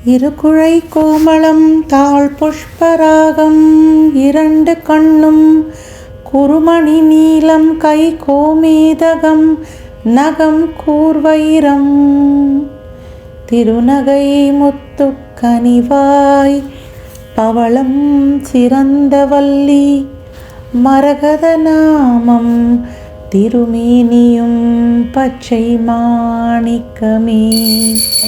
இருகுழை கோமளம் தாழ் புஷ்பராகம் இரண்டு கண்ணும் குறுமணி நீலம் கை கோமேதகம் நகம் கூர்வைரம் திருநகை முத்துக்கனிவாய் பவளம் சிறந்தவல்லி மரகத நாமம் திருமேனியும் பச்சை மாணிக்கமே.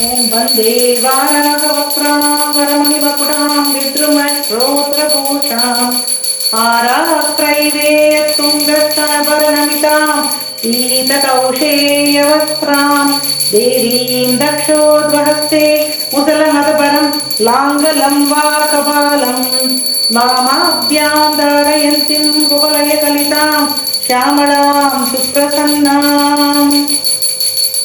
ஓம் வந்தே வாராகவக்ராம் வரமணிவகுடாம் வித்ருமஸ்ரோத்ரபூஷாம் ஆராக்ரைவே துங்கஸ்தனபரணமிதாம் பீதகௌஷேயவஸ்திராம் தேவீம் தக்ஷோத்வஹஸ்தே முசலமதபரம் லாங்கலம் வா கபாலம் வாமாभ्यां धारयन्तीं कुवलयकलितां श्यामलां सुप्रसन्नां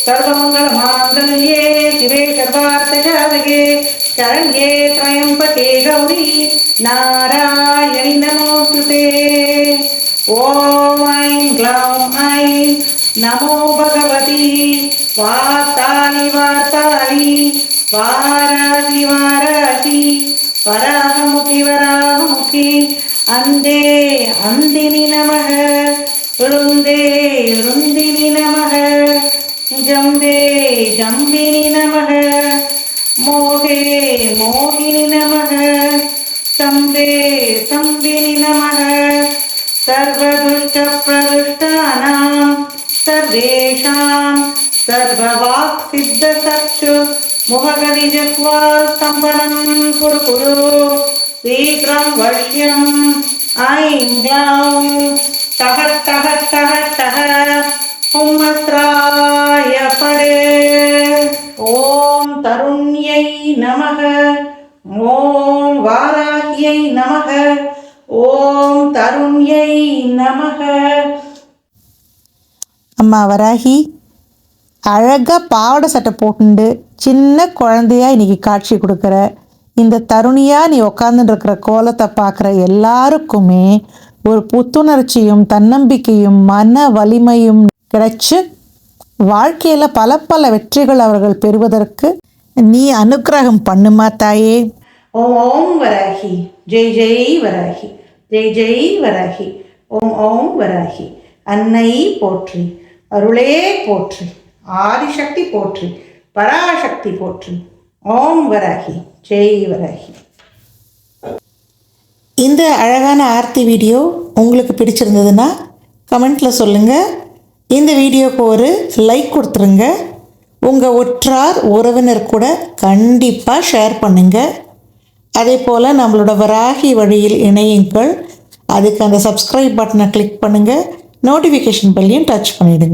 सर्वमङ्गलमाङ्गल्ये शिवे सर्वार्थसाधके शरण्ये त्र्यम्बके गौरी नारायणि नमोस्तुते. ॐ ऐं ग्लौं ऐं नमो भगवती वार्ताली वार्ताली वाराहि वाराहि वराहमुखि वराहमुखि अंदे अंदिनि नमः रुंदे रुंदिनि नमः जम्बे जम्बिनि नमः मोहे मोहिनि नमः संबे संबिनि नमः सर्वदुष्टप्रदुष्टानां सर्वेषां सर्ववाक्सिद्धचक्षु मुखगदिजह्वा स्तम्भनं कुरु कुरु शीघ्रं वश्यम् ऐं ग्लौं टः टः टः टः हुम्मस्त्राय पडे. ॐ तरुण्यै नमः. ॐ वाराह्यै नमः. ॐ तरुण्यै नमः. அம்மா வராகி அழகாக பாவாடை சட்டை போட்டுண்டு சின்ன குழந்தையா இன்னைக்கு காட்சி கொடுக்குற இந்த தருணியாக நீ உக்காந்துட்டு இருக்கிற கோலத்தை பார்க்குற எல்லாருக்குமே ஒரு புத்துணர்ச்சியும் தன்னம்பிக்கையும் மன வலிமையும் கிடைச்சி வாழ்க்கையில் பல பல வெற்றிகள் அவர்கள் பெறுவதற்கு நீ அனுக்கிரகம் பண்ணுமா தாயே. ஓம் ஓம் வராகி ஜெய் ஜெய் வராகி ஜெய் ஜெய் வராகி ஓம் ஓம் வராகி. அன்னை போற்றி, அருளே போற்றி, ஆதிசக்தி போற்றி, பராசக்தி போற்றி. ஓம் வராகி ஜெய் வராகி. இந்த அழகான ஆர்த்தி வீடியோ உங்களுக்கு பிடிச்சிருந்ததுன்னா கமெண்ட்டில் சொல்லுங்கள். இந்த வீடியோக்கு ஒரு லைக் கொடுத்துருங்க. உங்கள் உற்றார் உறவினர் கூட கண்டிப்பாக ஷேர் பண்ணுங்கள். அதே போல் நம்மளோட வராகி வழியில் இணையுங்கள். அதுக்கு அந்த சப்ஸ்கிரைப் பட்டனை கிளிக் பண்ணுங்கள். நோட்டிஃபிகேஷன் பெல்லையும் டச் பண்ணிவிடுங்க.